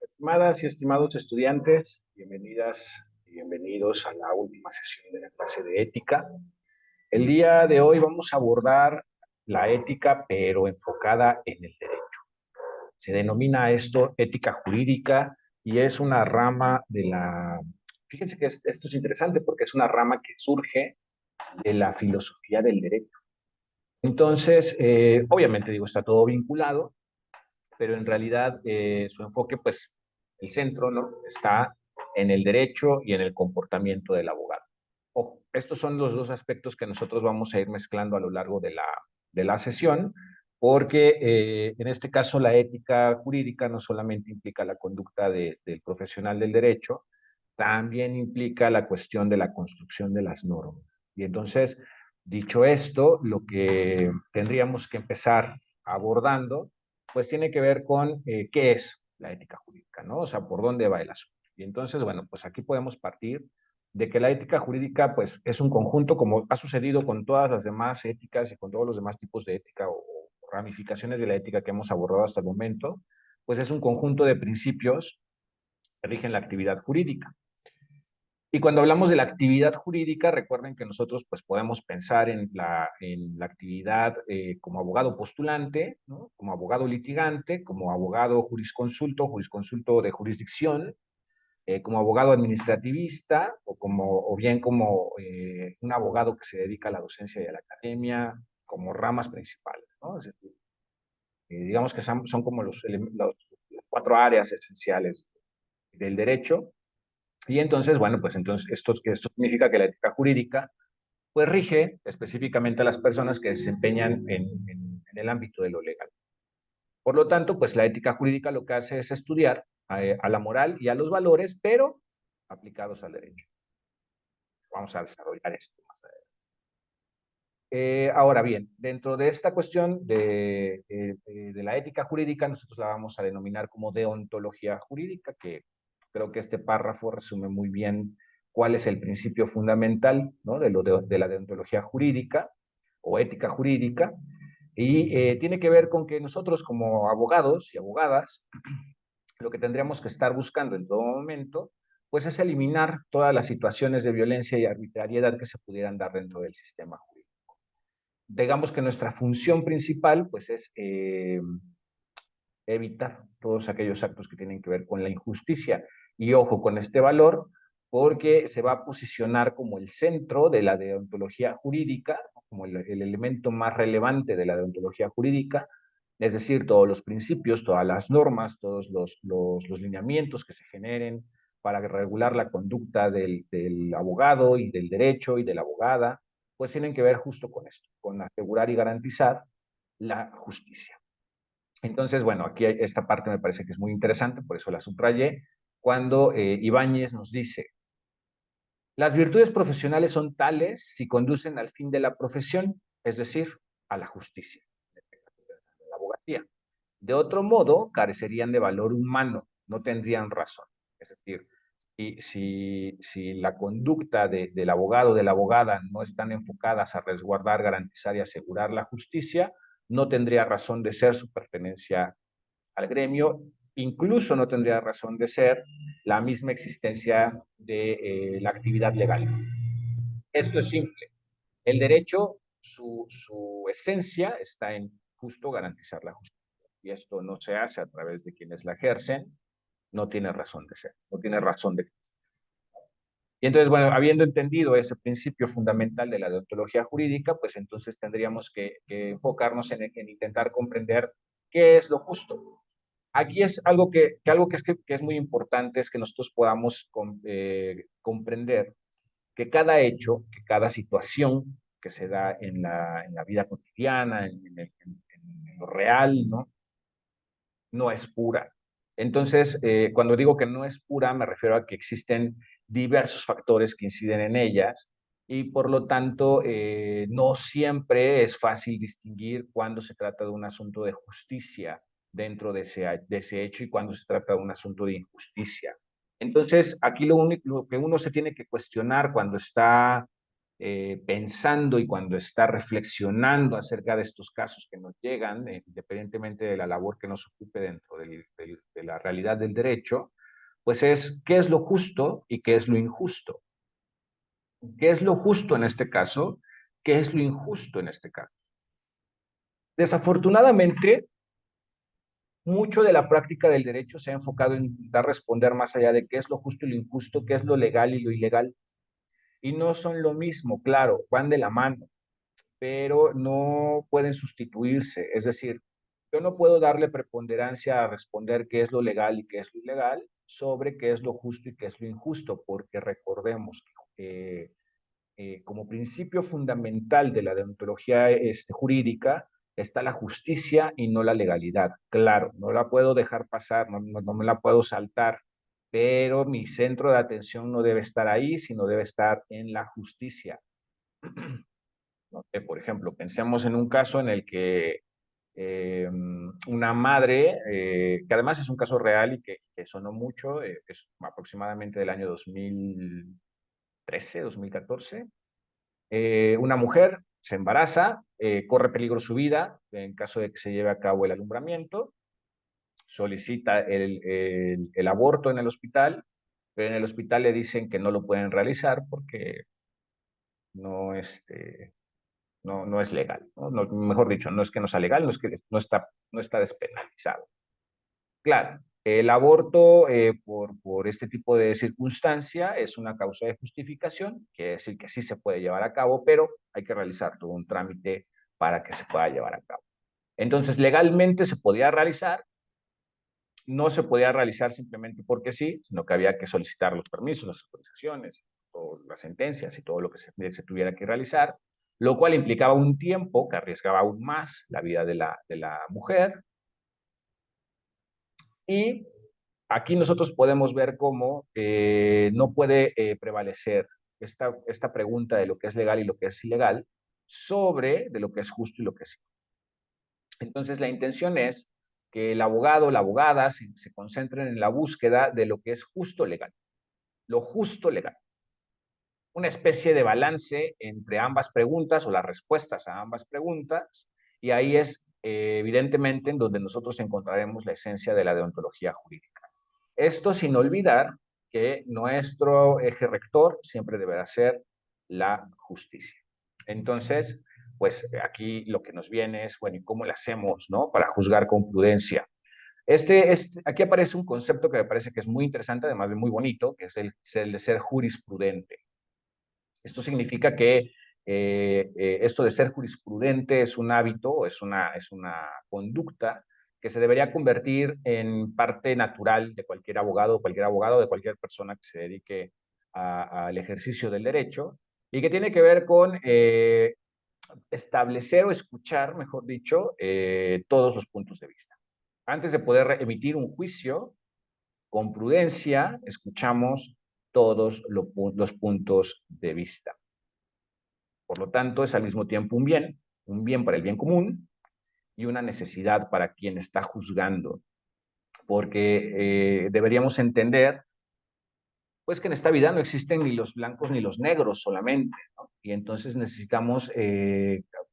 Estimadas y estimados estudiantes, bienvenidas y bienvenidos a la última sesión de la clase de ética. El día de hoy vamos a abordar la ética, pero enfocada en el derecho. Se denomina esto ética jurídica y es una rama de la... Fíjense que esto es interesante porque es una rama que surge de la filosofía del derecho. Entonces, obviamente digo, está todo vinculado, pero en realidad su enfoque, pues, el centro, ¿no? Está en el derecho y en el comportamiento del abogado. Ojo, estos son los dos aspectos que nosotros vamos a ir mezclando a lo largo de la sesión, porque en este caso la ética jurídica no solamente implica la conducta del profesional del derecho, también implica la cuestión de la construcción de las normas. Y entonces, dicho esto, lo que tendríamos que empezar abordando pues tiene que ver con qué es la ética jurídica, ¿no? O sea, por dónde va el asunto. Y entonces, bueno, pues aquí podemos partir de que la ética jurídica, pues, es un conjunto, como ha sucedido con todas las demás éticas y con todos los demás tipos de ética o ramificaciones de la ética que hemos abordado hasta el momento, pues es un conjunto de principios que rigen la actividad jurídica. Y cuando hablamos de la actividad jurídica, recuerden que nosotros pues, podemos pensar en la actividad como abogado postulante, ¿no? Como abogado litigante, como abogado jurisconsulto, jurisconsulto de jurisdicción, como abogado administrativista o bien como un abogado que se dedica a la docencia y a la academia como ramas principales, ¿no? Es decir, digamos que son como las cuatro áreas esenciales del derecho. Y entonces, bueno, pues entonces esto significa que la ética jurídica pues rige específicamente a las personas que desempeñan en el ámbito de lo legal. Por lo tanto, pues la ética jurídica lo que hace es estudiar a la moral y a los valores, pero aplicados al derecho. Vamos a desarrollar esto más adelante. Ahora bien, dentro de esta cuestión de la ética jurídica, nosotros la vamos a denominar como deontología jurídica, que creo que este párrafo resume muy bien cuál es el principio fundamental, ¿no? de la deontología jurídica o ética jurídica, y tiene que ver con que nosotros como abogados y abogadas, lo que tendríamos que estar buscando en todo momento, pues es eliminar todas las situaciones de violencia y arbitrariedad que se pudieran dar dentro del sistema jurídico. Digamos que nuestra función principal, pues es evitar todos aquellos actos que tienen que ver con la injusticia. Y ojo con este valor, porque se va a posicionar como el centro de la deontología jurídica, como el elemento más relevante de la deontología jurídica, es decir, todos los principios, todas las normas, todos los lineamientos que se generen para regular la conducta del abogado y del derecho y de la abogada, pues tienen que ver justo con esto, con asegurar y garantizar la justicia. Entonces, bueno, aquí esta parte me parece que es muy interesante, por eso la subrayé, cuando Ibáñez nos dice, las virtudes profesionales son tales si conducen al fin de la profesión, es decir, a la justicia, la abogacía. De otro modo, carecerían de valor humano, no tendrían razón. Es decir, si la conducta del abogado o de la abogada no están enfocadas a resguardar, garantizar y asegurar la justicia, no tendría razón de ser su pertenencia al gremio, incluso no tendría razón de ser la misma existencia de la actividad legal. Esto es simple. El derecho, su esencia está en justo garantizar la justicia. Y esto no se hace a través de quienes la ejercen, no tiene razón de ser, no tiene razón de existir. Y entonces, bueno, habiendo entendido ese principio fundamental de la deontología jurídica, pues entonces tendríamos que enfocarnos en intentar comprender qué es lo justo. Aquí es algo que es muy importante, es que nosotros podamos comprender que cada hecho, que cada situación que se da en la vida cotidiana, en lo real, ¿no? No es pura. Entonces, cuando digo que no es pura, me refiero a que existen diversos factores que inciden en ellas y por lo tanto no siempre es fácil distinguir cuando se trata de un asunto de justicia dentro de ese hecho y cuando se trata de un asunto de injusticia. Entonces, aquí lo que uno se tiene que cuestionar cuando está pensando y cuando está reflexionando acerca de estos casos que nos llegan, independientemente de la labor que nos ocupe dentro de la realidad del derecho, pues es qué es lo justo y qué es lo injusto. ¿Qué es lo justo en este caso? ¿Qué es lo injusto en este caso? Desafortunadamente, mucho de la práctica del derecho se ha enfocado en intentar responder más allá de qué es lo justo y lo injusto, qué es lo legal y lo ilegal. Y no son lo mismo, claro, van de la mano, pero no pueden sustituirse. Es decir, yo no puedo darle preponderancia a responder qué es lo legal y qué es lo ilegal sobre qué es lo justo y qué es lo injusto, porque recordemos que como principio fundamental de la deontología jurídica está la justicia y no la legalidad. Claro, no la puedo dejar pasar, no me la puedo saltar, pero mi centro de atención no debe estar ahí, sino debe estar en la justicia. ¿No? Por ejemplo, pensemos en un caso en el que una madre, que además es un caso real y que sonó mucho, es aproximadamente del año 2013, 2014. Una mujer se embaraza, corre peligro su vida en caso de que se lleve a cabo el alumbramiento, solicita el aborto en el hospital, pero en el hospital le dicen que no lo pueden realizar porque no, no es legal. Mejor dicho, no es que no sea legal, no es que no está despenalizado. Claro, el aborto por este tipo de circunstancia es una causa de justificación, quiere decir que sí se puede llevar a cabo, pero hay que realizar todo un trámite para que se pueda llevar a cabo. Entonces, legalmente se podía realizar, no se podía realizar simplemente porque sí, sino que había que solicitar los permisos, las autorizaciones, o las sentencias y todo lo que se tuviera que realizar, lo cual implicaba un tiempo que arriesgaba aún más la vida de la mujer. Y aquí nosotros podemos ver cómo no puede prevalecer esta pregunta de lo que es legal y lo que es ilegal sobre de lo que es justo y lo que es. Entonces, la intención es que el abogado o la abogada se concentren en la búsqueda de lo que es justo legal, lo justo legal. Una especie de balance entre ambas preguntas o las respuestas a ambas preguntas, y ahí es evidentemente en donde nosotros encontraremos la esencia de la deontología jurídica. Esto sin olvidar que nuestro eje rector siempre deberá ser la justicia. Entonces, pues aquí lo que nos viene es, bueno, ¿y cómo lo hacemos, no? Para juzgar con prudencia. Aquí aparece un concepto que me parece que es muy interesante, además de muy bonito, que es el de ser jurisprudente. Esto significa que esto de ser jurisprudente es un hábito, es una conducta que se debería convertir en parte natural de cualquier abogado, de cualquier persona que se dedique al ejercicio del derecho, y que tiene que ver con establecer o escuchar, mejor dicho, todos los puntos de vista. Antes de poder emitir un juicio, con prudencia, escuchamos todos los puntos de vista. Por lo tanto, es al mismo tiempo un bien para el bien común y una necesidad para quien está juzgando, porque deberíamos entender pues que en esta vida no existen ni los blancos ni los negros solamente, ¿no? Y entonces necesitamos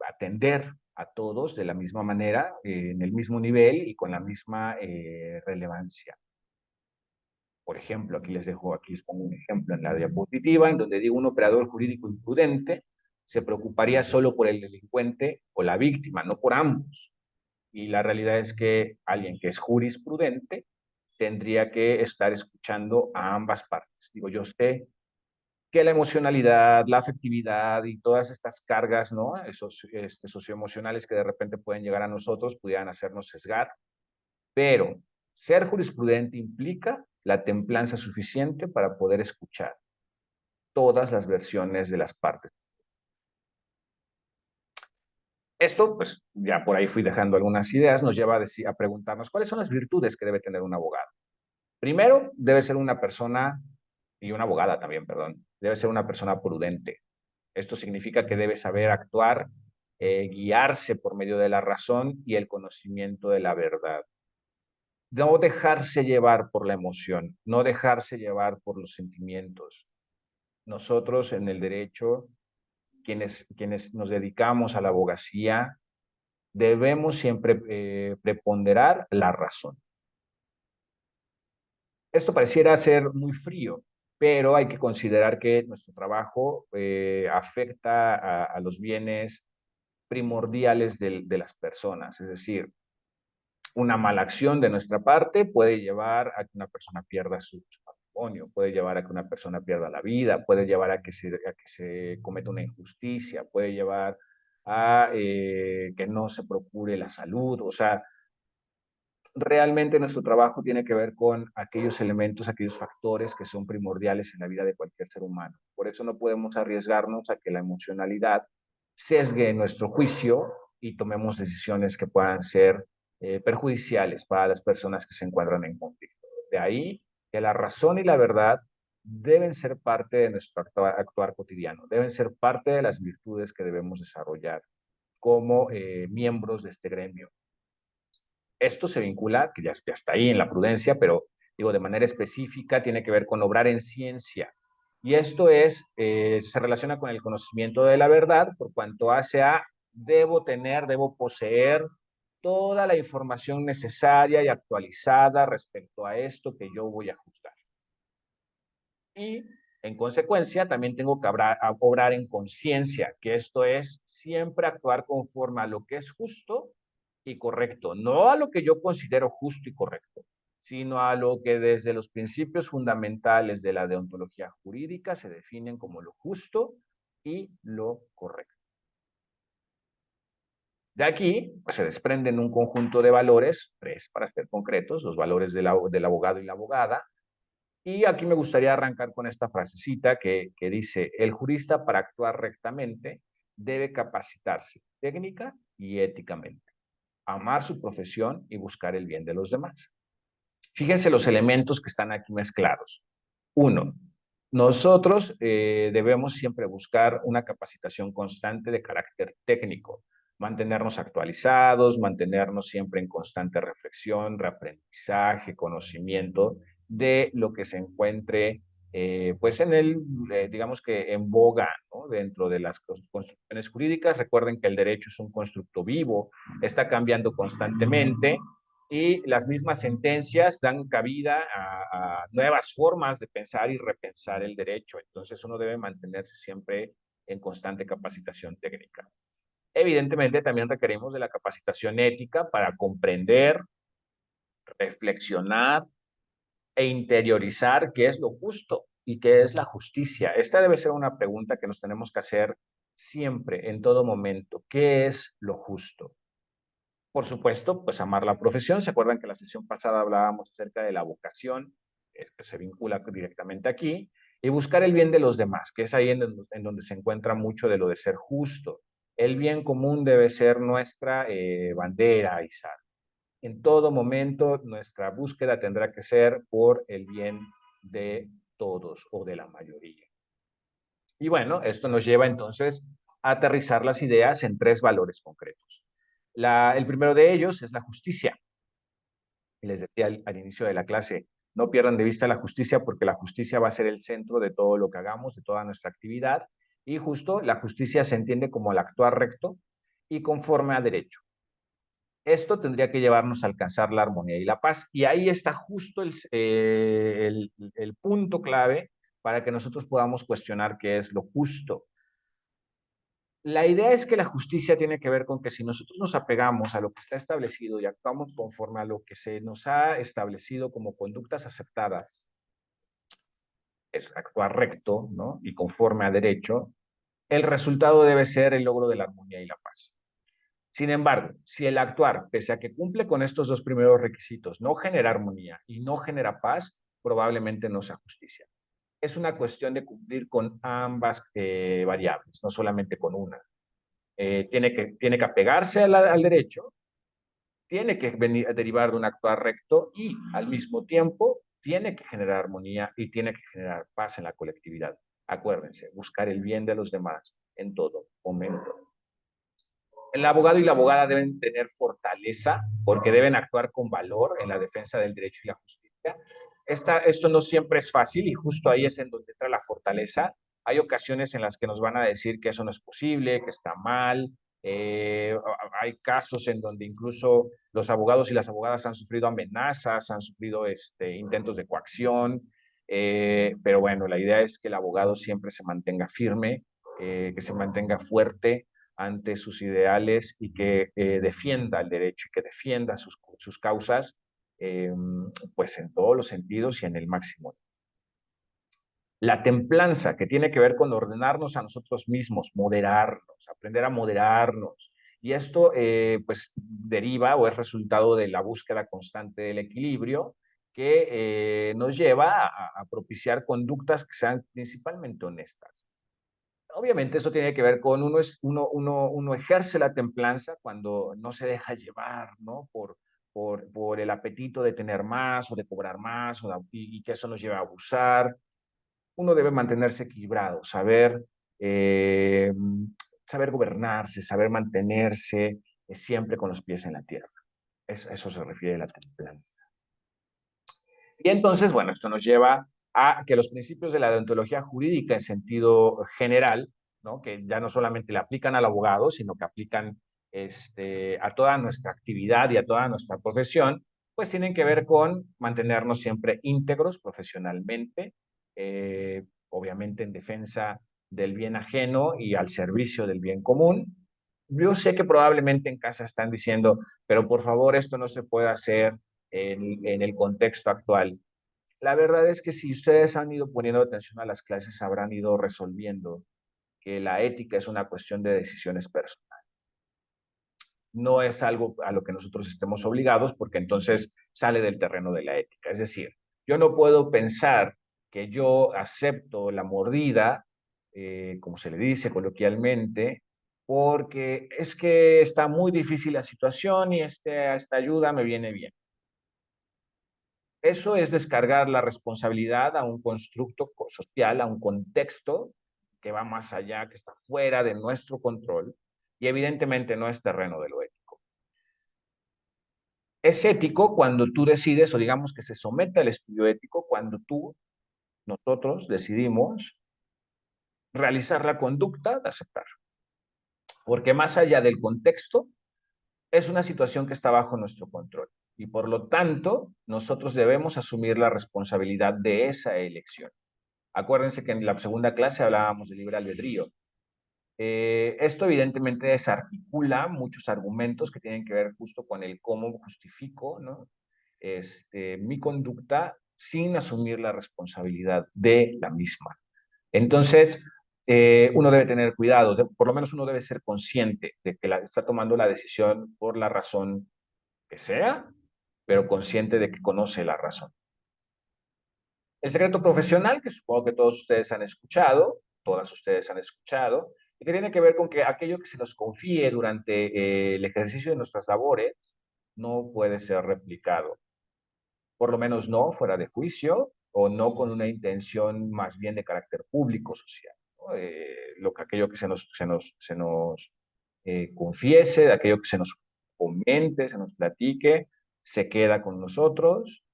atender a todos de la misma manera, en el mismo nivel y con la misma relevancia. Por ejemplo, aquí les pongo un ejemplo en la diapositiva, en donde digo un operador jurídico imprudente se preocuparía solo por el delincuente o la víctima, no por ambos. Y la realidad es que alguien que es jurisprudente tendría que estar escuchando a ambas partes. Digo, yo sé que la emocionalidad, la afectividad y todas estas cargas, ¿no? Esos socioemocionales que de repente pueden llegar a nosotros, pudieran hacernos sesgar, pero ser jurisprudente implica la templanza suficiente para poder escuchar todas las versiones de las partes. Esto, pues ya por ahí fui dejando algunas ideas, nos lleva a preguntarnos cuáles son las virtudes que debe tener un abogado. Primero, debe ser una persona, y una abogada también, perdón, debe ser una persona prudente. Esto significa que debe saber actuar, guiarse por medio de la razón y el conocimiento de la verdad. No dejarse llevar por la emoción, no dejarse llevar por los sentimientos. Nosotros en el derecho quienes nos dedicamos a la abogacía, debemos siempre preponderar la razón. Esto pareciera ser muy frío, pero hay que considerar que nuestro trabajo afecta a los bienes primordiales de las personas. Es decir, una mala acción de nuestra parte puede llevar a que una persona pierda su patrimonio, puede llevar a que una persona pierda la vida, puede llevar a que se cometa una injusticia, puede llevar a que no se procure la salud. O sea, realmente nuestro trabajo tiene que ver con aquellos elementos, aquellos factores que son primordiales en la vida de cualquier ser humano. Por eso no podemos arriesgarnos a que la emocionalidad sesgue nuestro juicio y tomemos decisiones que puedan ser perjudiciales para las personas que se encuentran en conflicto. De ahí que la razón y la verdad deben ser parte de nuestro actuar cotidiano, deben ser parte de las virtudes que debemos desarrollar como miembros de este gremio. Esto se vincula, que ya está ahí en la prudencia, pero digo, de manera específica, tiene que ver con obrar en ciencia. Y esto se relaciona con el conocimiento de la verdad, por cuanto hace a debo poseer toda la información necesaria y actualizada respecto a esto que yo voy a juzgar. Y, en consecuencia, también tengo que obrar en conciencia, que esto es siempre actuar conforme a lo que es justo y correcto, no a lo que yo considero justo y correcto, sino a lo que desde los principios fundamentales de la deontología jurídica se definen como lo justo y lo correcto. De aquí pues, se desprenden un conjunto de valores, 3 para ser concretos, los valores del abogado y la abogada. Y aquí me gustaría arrancar con esta frasecita que dice, el jurista para actuar rectamente debe capacitarse técnica y éticamente, amar su profesión y buscar el bien de los demás. Fíjense los elementos que están aquí mezclados. Uno, nosotros debemos siempre buscar una capacitación constante de carácter técnico, mantenernos actualizados, mantenernos siempre en constante reflexión, reaprendizaje, conocimiento de lo que se encuentre pues digamos que en boga, ¿no? Dentro de las construcciones jurídicas. Recuerden que el derecho es un constructo vivo, está cambiando constantemente y las mismas sentencias dan cabida a nuevas formas de pensar y repensar el derecho. Entonces uno debe mantenerse siempre en constante capacitación técnica. Evidentemente también requerimos de la capacitación ética para comprender, reflexionar e interiorizar qué es lo justo y qué es la justicia. Esta debe ser una pregunta que nos tenemos que hacer siempre, en todo momento. ¿Qué es lo justo? Por supuesto, pues amar la profesión. ¿Se acuerdan que la sesión pasada hablábamos acerca de la vocación, que se vincula directamente aquí? Y buscar el bien de los demás, que es ahí en donde se encuentra mucho de lo de ser justo. El bien común debe ser nuestra bandera, Isaac. En todo momento, nuestra búsqueda tendrá que ser por el bien de todos o de la mayoría. Y bueno, esto nos lleva entonces a aterrizar las ideas en 3 valores concretos. El primero de ellos es la justicia. Y les decía al inicio de la clase, no pierdan de vista la justicia porque la justicia va a ser el centro de todo lo que hagamos, de toda nuestra actividad. Y justo la justicia se entiende como el actuar recto y conforme a derecho. Esto tendría que llevarnos a alcanzar la armonía y la paz. Y ahí está justo el punto clave para que nosotros podamos cuestionar qué es lo justo. La idea es que la justicia tiene que ver con que si nosotros nos apegamos a lo que está establecido y actuamos conforme a lo que se nos ha establecido como conductas aceptadas, es actuar recto, ¿no? Y conforme a derecho, el resultado debe ser el logro de la armonía y la paz. Sin embargo, si el actuar, pese a que cumple con estos 2 primeros requisitos, no genera armonía y no genera paz, probablemente no sea justicia. Es una cuestión de cumplir con ambas variables, no solamente con una. Tiene que apegarse al derecho, tiene que venir a derivar de un actuar recto y al mismo tiempo tiene que generar armonía y tiene que generar paz en la colectividad. Acuérdense, buscar el bien de los demás en todo momento. El abogado y la abogada deben tener fortaleza porque deben actuar con valor en la defensa del derecho y la justicia. Esto no siempre es fácil y justo ahí es en donde entra la fortaleza Hay ocasiones en las que nos van a decir que eso no es posible, que está mal. Hay casos en donde incluso los abogados y las abogadas han sufrido amenazas, han sufrido intentos de coacción, pero bueno, la idea es que el abogado siempre se mantenga firme, que se mantenga fuerte ante sus ideales y que defienda el derecho y que defienda sus causas, pues en todos los sentidos y en el máximo. La templanza, que tiene que ver con ordenarnos a nosotros mismos, moderarnos, aprender a moderarnos. Y esto, pues, deriva o es resultado de la búsqueda constante del equilibrio que nos lleva a propiciar conductas que sean principalmente honestas. Obviamente eso tiene que ver con uno ejerce la templanza cuando no se deja llevar, ¿no? Por el apetito de tener más o de cobrar más y que eso nos lleva a abusar. Uno debe mantenerse equilibrado, eh, saber gobernarse, saber mantenerse siempre con los pies en la tierra. Eso se refiere a la templanza. Y entonces, bueno, esto nos lleva a que los principios de la deontología jurídica en sentido general, ¿no? Que ya no solamente le aplican al abogado, sino que aplican a toda nuestra actividad y a toda nuestra profesión, pues tienen que ver con mantenernos siempre íntegros profesionalmente, obviamente en defensa del bien ajeno y al servicio del bien común. Yo sé que probablemente en casa están diciendo, pero por favor esto no se puede hacer en el contexto actual. La verdad es que si ustedes han ido poniendo atención a las clases, habrán ido resolviendo que la ética es una cuestión de decisiones personales. No es algo a lo que nosotros estemos obligados porque entonces sale del terreno de la ética. Es decir, yo no puedo pensar que yo acepto la mordida, como se le dice coloquialmente, porque es que está muy difícil la situación y esta ayuda me viene bien. Eso es descargar la responsabilidad a un constructo social, a un contexto que va más allá, que está fuera de nuestro control y evidentemente no es terreno de lo ético. Es ético cuando tú decides, o digamos que se somete al estudio ético, cuando nosotros decidimos realizar la conducta de aceptar. Porque más allá del contexto, es una situación que está bajo nuestro control. Y por lo tanto, nosotros debemos asumir la responsabilidad de esa elección. Acuérdense que en la segunda clase hablábamos de libre albedrío. Esto evidentemente desarticula muchos argumentos que tienen que ver justo con el cómo justifico, ¿no? Mi conducta sin asumir la responsabilidad de la misma. Entonces, uno debe tener cuidado, por lo menos uno debe ser consciente de que está tomando la decisión por la razón que sea, pero consciente de que conoce la razón. El secreto profesional, que supongo que todos ustedes han escuchado, todas ustedes han escuchado, y que tiene que ver con que aquello que se nos confíe durante el ejercicio de nuestras labores no puede ser replicado, por lo menos no fuera de juicio o no con una intención más bien de carácter público social, ¿no? Aquello que se nos confiese, de aquello que se nos comente, se nos platique, se queda con nosotros,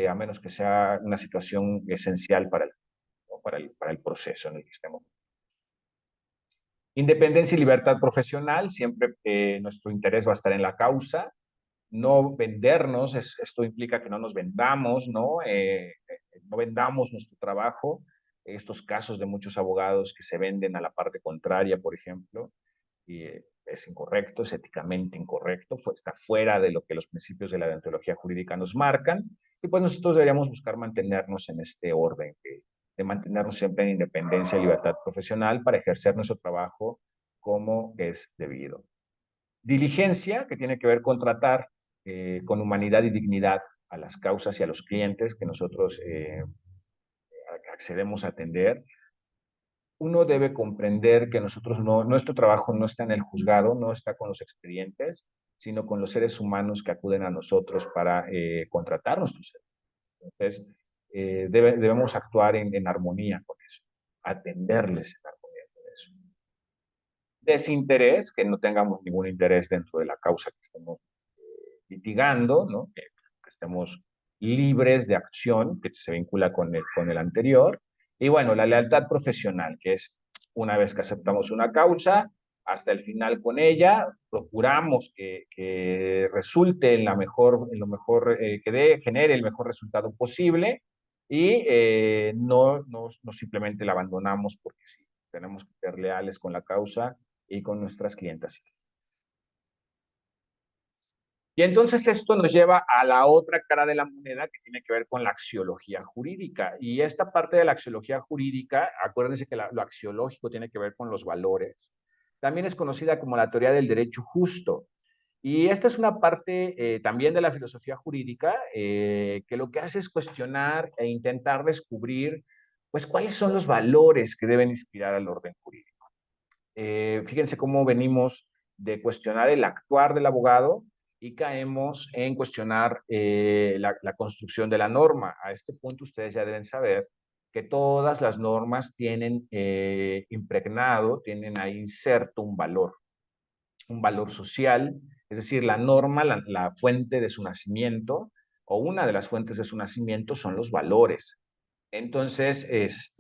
a menos que sea una situación esencial para el proceso en el que estemos. Independencia y libertad profesional, siempre nuestro interés va a estar en la causa, no vendernos, esto implica que no nos vendamos, ¿no? No vendamos nuestro trabajo, estos casos de muchos abogados que se venden a la parte contraria, por ejemplo, y es incorrecto, es éticamente incorrecto, está fuera de lo que los principios de la deontología jurídica nos marcan, y pues nosotros deberíamos buscar mantenernos en este orden, de mantenernos siempre en independencia y libertad profesional para ejercer nuestro trabajo como es debido. Diligencia, que tiene que ver con tratar con humanidad y dignidad a las causas y a los clientes que nosotros accedemos a atender. Uno debe comprender que nuestro trabajo no está en el juzgado, no está con los expedientes, sino con los seres humanos que acuden a nosotros para contratar nuestros servicios. Entonces, debemos actuar en armonía con eso, atenderles en armonía con eso. Desinterés, que no tengamos ningún interés dentro de la causa que estemos litigando, ¿no? Que estemos libres de acción, que se vincula con el anterior, Y bueno, la lealtad profesional, que es una vez que aceptamos una causa, hasta el final con ella, procuramos que resulte en lo mejor, genere el mejor resultado posible y no simplemente la abandonamos porque sí, tenemos que ser leales con la causa y con nuestras clientas. Y entonces esto nos lleva a la otra cara de la moneda que tiene que ver con la axiología jurídica. Y esta parte de la axiología jurídica, acuérdense que lo axiológico tiene que ver con los valores. También es conocida como la teoría del derecho justo. Y esta es una parte también de la filosofía jurídica que lo que hace es cuestionar e intentar descubrir, pues, cuáles son los valores que deben inspirar al orden jurídico. Fíjense cómo venimos de cuestionar el actuar del abogado y caemos en cuestionar la construcción de la norma. A este punto ustedes ya deben saber que todas las normas tienen impregnado, tienen ahí inserto un valor social, es decir, la norma, la fuente de su nacimiento o una de las fuentes de su nacimiento son los valores. Entonces,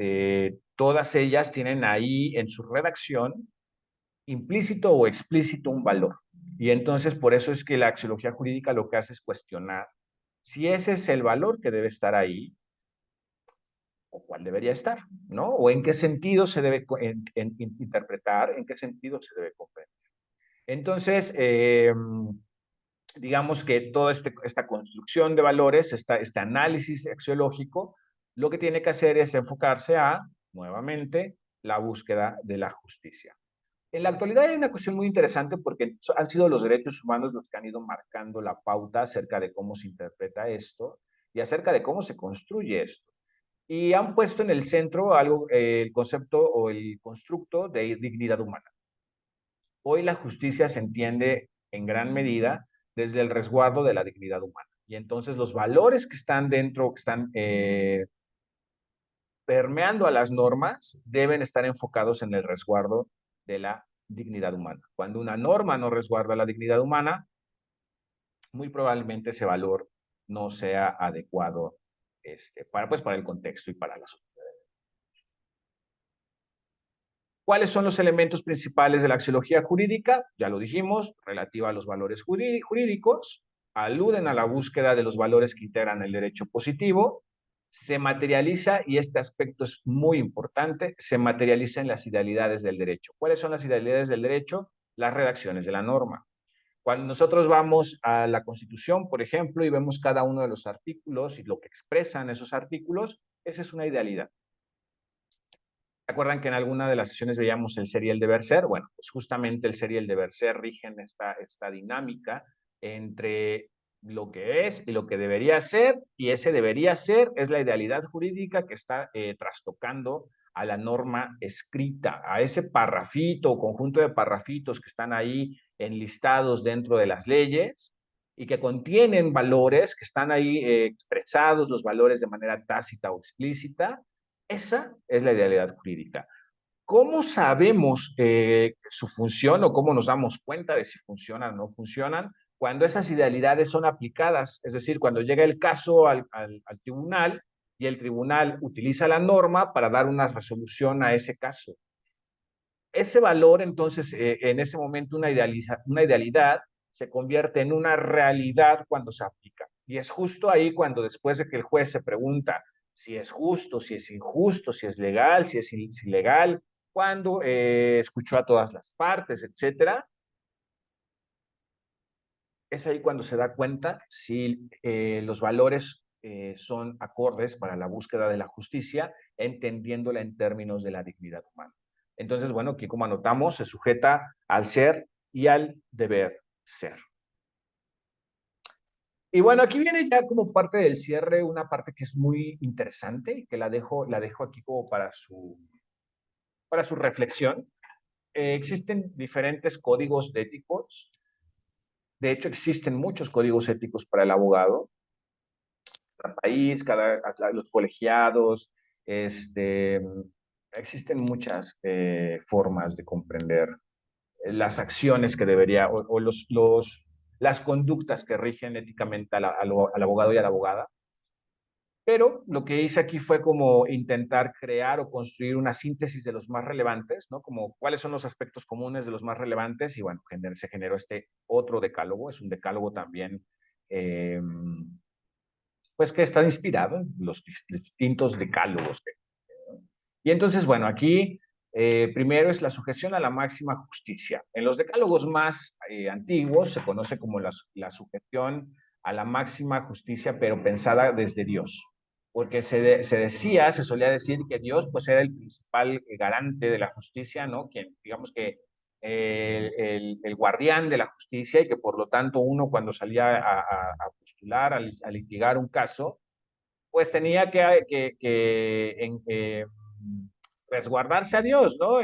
todas ellas tienen ahí en su redacción implícito o explícito un valor. Y entonces por eso es que la axiología jurídica lo que hace es cuestionar si ese es el valor que debe estar ahí o cuál debería estar, ¿no? O en qué sentido se debe interpretar, en qué sentido se debe comprender. Entonces, digamos que toda esta construcción de valores, este análisis axiológico, lo que tiene que hacer es enfocarse a, nuevamente, la búsqueda de la justicia. En la actualidad hay una cuestión muy interesante porque han sido los derechos humanos los que han ido marcando la pauta acerca de cómo se interpreta esto y acerca de cómo se construye esto. Y han puesto en el centro algo, el concepto o el constructo de dignidad humana. Hoy la justicia se entiende en gran medida desde el resguardo de la dignidad humana. Y entonces los valores que están dentro, que están permeando a las normas, deben estar enfocados en el resguardo de la dignidad humana. Cuando una norma no resguarda la dignidad humana, muy probablemente ese valor no sea adecuado para el contexto y para la sociedad. ¿Cuáles son los elementos principales de la axiología jurídica? Ya lo dijimos, relativa a los valores jurídicos, aluden a la búsqueda de los valores que integran el derecho positivo, se materializa, y este aspecto es muy importante, se materializa en las idealidades del derecho. ¿Cuáles son las idealidades del derecho? Las redacciones de la norma. Cuando nosotros vamos a la Constitución, por ejemplo, y vemos cada uno de los artículos y lo que expresan esos artículos, esa es una idealidad. ¿Se acuerdan que en alguna de las sesiones veíamos el ser y el deber ser? Bueno, pues justamente el ser y el deber ser rigen esta dinámica entre lo que es y lo que debería ser, y ese debería ser es la idealidad jurídica que está trastocando a la norma escrita, a ese parrafito o conjunto de parrafitos que están ahí enlistados dentro de las leyes y que contienen valores que están ahí expresados, los valores de manera tácita o explícita. Esa es la idealidad jurídica. ¿Cómo sabemos su función o cómo nos damos cuenta de si funcionan o no funcionan? Cuando esas idealidades son aplicadas, es decir, cuando llega el caso al tribunal y el tribunal utiliza la norma para dar una resolución a ese caso. Ese valor, entonces, en ese momento, una idealidad se convierte en una realidad cuando se aplica. Y es justo ahí cuando después de que el juez se pregunta si es justo, si es injusto, si es legal, si es ilegal, cuando escuchó a todas las partes, etcétera, es ahí cuando se da cuenta si los valores son acordes para la búsqueda de la justicia, entendiéndola en términos de la dignidad humana. Entonces, bueno, aquí como anotamos, se sujeta al ser y al deber ser. Y bueno, aquí viene ya como parte del cierre una parte que es muy interesante y que la dejo aquí como para su reflexión. Existen diferentes códigos éticos. De hecho, existen muchos códigos éticos para el abogado. Cada país, los colegiados, existen muchas formas de comprender las acciones que debería, o las conductas que rigen éticamente al abogado y a la abogada. Pero lo que hice aquí fue como intentar crear o construir una síntesis de los más relevantes, ¿no? Como cuáles son los aspectos comunes de los más relevantes y bueno, se generó este otro decálogo, es un decálogo también, pues que está inspirado en los distintos decálogos. Y entonces, bueno, aquí primero es la sujeción a la máxima justicia. En los decálogos más antiguos se conoce como la sujeción a la máxima justicia, pero pensada desde Dios. Porque se decía, se solía decir que Dios pues era el principal garante de la justicia, ¿no? Quien, digamos que el guardián de la justicia y que por lo tanto uno cuando salía a postular, a litigar un caso, pues tenía que resguardarse a Dios, ¿no?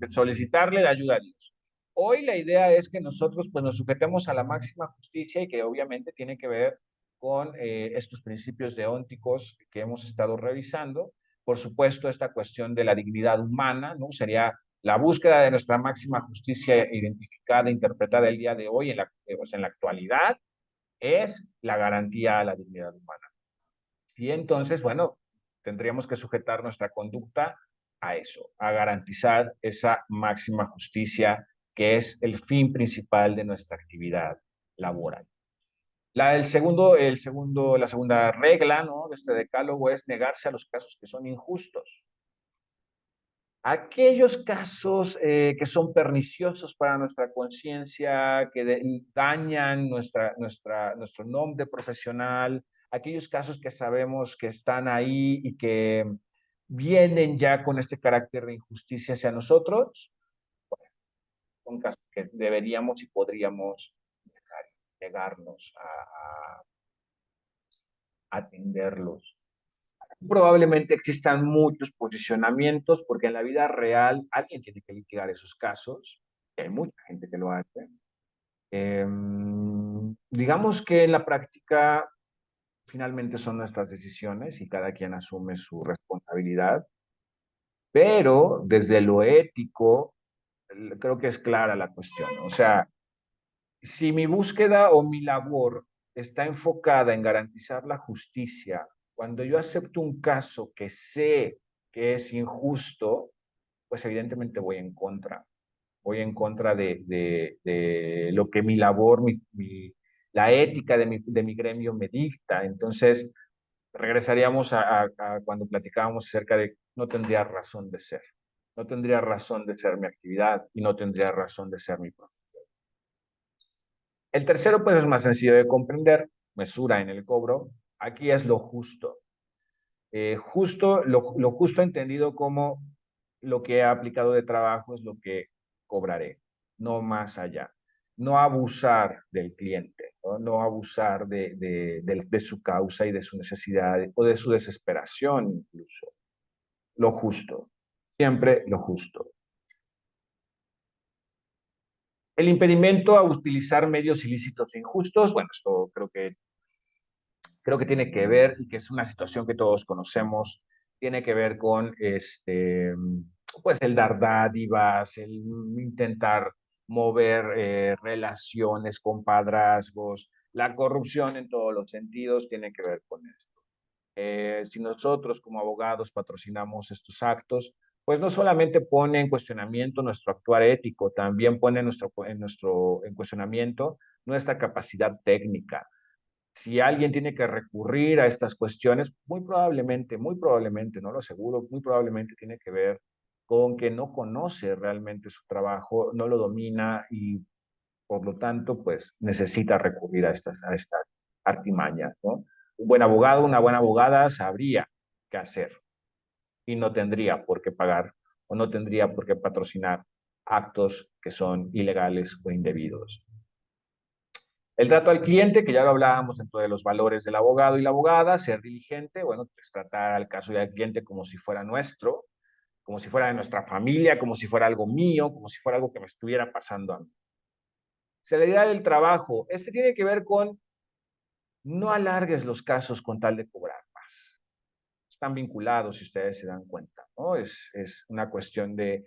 Solicitarle la ayuda a Dios. Hoy la idea es que nosotros pues nos sujetemos a la máxima justicia y que obviamente tiene que ver con estos principios deónticos que hemos estado revisando. Por supuesto, esta cuestión de la dignidad humana, ¿no? Sería la búsqueda de nuestra máxima justicia identificada, interpretada el día de hoy, en la actualidad, es la garantía a la dignidad humana. Y entonces, bueno, tendríamos que sujetar nuestra conducta a eso, a garantizar esa máxima justicia que es el fin principal de nuestra actividad laboral. La segunda regla, ¿no? De este decálogo es negarse a los casos que son injustos. Aquellos casos que son perniciosos para nuestra conciencia, que dañan nuestro nombre profesional, aquellos casos que sabemos que están ahí y que vienen ya con este carácter de injusticia hacia nosotros, son casos que deberíamos y podríamos negarnos a atenderlos. Probablemente existan muchos posicionamientos porque en la vida real alguien tiene que litigar esos casos. Hay mucha gente que lo hace. Digamos que en la práctica finalmente son nuestras decisiones y cada quien asume su responsabilidad, pero desde lo ético creo que es clara la cuestión. O sea, si mi búsqueda o mi labor está enfocada en garantizar la justicia, cuando yo acepto un caso que sé que es injusto, pues evidentemente voy en contra. Voy en contra de lo que mi labor, la ética de mi gremio me dicta. Entonces, regresaríamos a cuando platicábamos acerca de no tendría razón de ser. No tendría razón de ser mi actividad y no tendría razón de ser mi profesión. El tercero, pues es más sencillo de comprender, mesura en el cobro. Aquí es lo justo. Lo justo entendido como lo que he aplicado de trabajo es lo que cobraré, no más allá. No abusar del cliente, no abusar de su causa y de su necesidad o de su desesperación incluso. Lo justo, siempre lo justo. El impedimento a utilizar medios ilícitos e injustos, bueno, esto creo que tiene que ver, y que es una situación que todos conocemos, tiene que ver con pues el dar dádivas, el intentar mover relaciones, compadrazgos, la corrupción en todos los sentidos tiene que ver con esto. Si nosotros como abogados patrocinamos estos actos, pues no solamente pone en cuestionamiento nuestro actuar ético, también pone en cuestionamiento nuestra capacidad técnica. Si alguien tiene que recurrir a estas cuestiones, muy probablemente, no lo aseguro, muy probablemente tiene que ver con que no conoce realmente su trabajo, no lo domina y por lo tanto, pues necesita recurrir a estas artimañas, ¿no? Un buen abogado, una buena abogada sabría qué hacer y no tendría por qué pagar o no tendría por qué patrocinar actos que son ilegales o indebidos. El trato al cliente, que ya lo hablábamos dentro de los valores del abogado y la abogada, ser diligente, bueno, pues tratar al caso del cliente como si fuera nuestro, como si fuera de nuestra familia, como si fuera algo mío, como si fuera algo que me estuviera pasando a mí. Celeridad del trabajo. Este tiene que ver con no alargues los casos con tal de cobrar más. Están vinculados, si ustedes se dan cuenta, ¿no? Es una cuestión de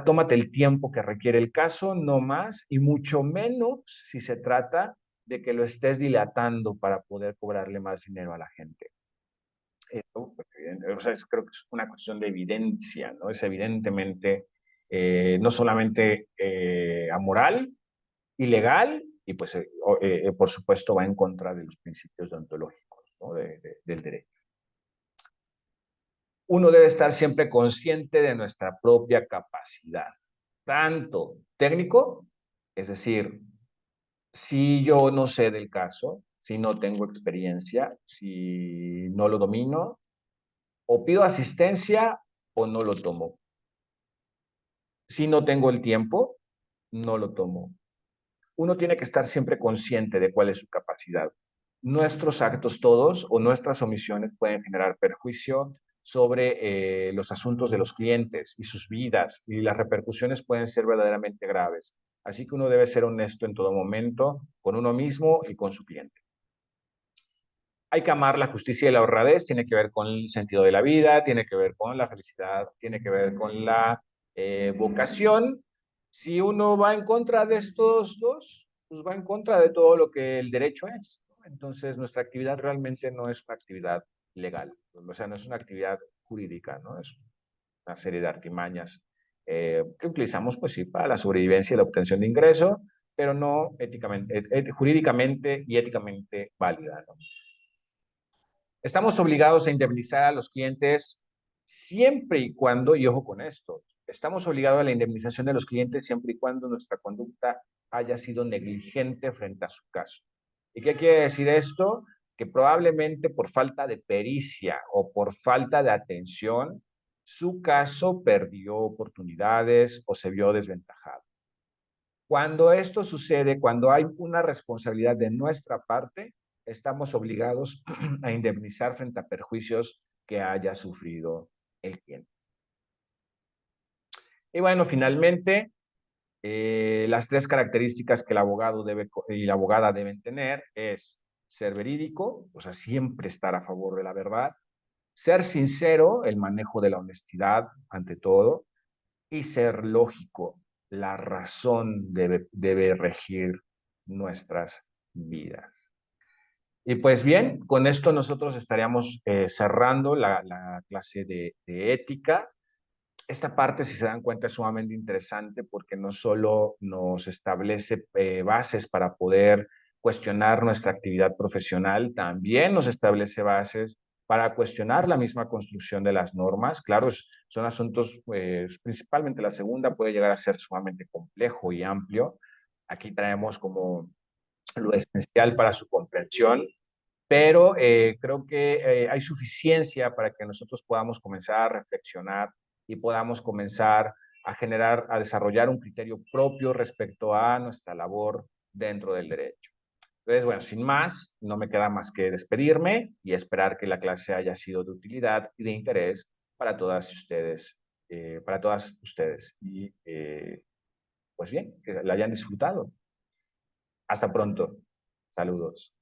tómate el tiempo que requiere el caso, no más, y mucho menos si se trata de que lo estés dilatando para poder cobrarle más dinero a la gente. O sea, creo que es una cuestión de evidencia, ¿no? Es evidentemente no solamente amoral, ilegal, y pues por supuesto va en contra de los principios deontológicos, ¿no? Del derecho. Uno debe estar siempre consciente de nuestra propia capacidad, tanto técnico, es decir, si yo no sé del caso, si no tengo experiencia, si no lo domino, o pido asistencia o no lo tomo. Si no tengo el tiempo, no lo tomo. Uno tiene que estar siempre consciente de cuál es su capacidad. Nuestros actos todos o nuestras omisiones pueden generar perjuicio sobre los asuntos de los clientes y sus vidas, y las repercusiones pueden ser verdaderamente graves. Así que uno debe ser honesto en todo momento con uno mismo y con su cliente. Hay que amar la justicia y la honradez, tiene que ver con el sentido de la vida, tiene que ver con la felicidad, tiene que ver con la vocación. Si uno va en contra de estos dos, pues va en contra de todo lo que el derecho es, ¿no? Entonces, nuestra actividad realmente no es una actividad legal, o sea, no es una actividad jurídica, ¿no? Es una serie de artimañas que utilizamos, pues sí, para la sobrevivencia y la obtención de ingreso, pero no éticamente, jurídicamente y éticamente válida, ¿no? Estamos obligados a indemnizar a los clientes siempre y cuando, y ojo con esto, estamos obligados a la indemnización de los clientes siempre y cuando nuestra conducta haya sido negligente frente a su caso. ¿Y qué quiere decir esto? Que probablemente por falta de pericia o por falta de atención, su caso perdió oportunidades o se vio desventajado. Cuando esto sucede, cuando hay una responsabilidad de nuestra parte, estamos obligados a indemnizar frente a perjuicios que haya sufrido el cliente. Y bueno, finalmente, las tres características que el abogado y la abogada deben tener es ser verídico, o sea, siempre estar a favor de la verdad, ser sincero, el manejo de la honestidad ante todo, y ser lógico. La razón debe regir nuestras vidas. Y pues bien, con esto nosotros estaríamos cerrando la clase de ética. Esta parte, si se dan cuenta, es sumamente interesante porque no solo nos establece bases para poder cuestionar nuestra actividad profesional, también nos establece bases para cuestionar la misma construcción de las normas. Claro, son asuntos, pues, principalmente la segunda puede llegar a ser sumamente complejo y amplio. Aquí traemos como lo esencial para su comprensión, pero creo que hay suficiencia para que nosotros podamos comenzar a reflexionar y podamos comenzar a generar, a desarrollar un criterio propio respecto a nuestra labor dentro del derecho. Entonces, bueno, sin más, no me queda más que despedirme y esperar que la clase haya sido de utilidad y de interés para todas ustedes, Y pues bien, que la hayan disfrutado. Hasta pronto. Saludos.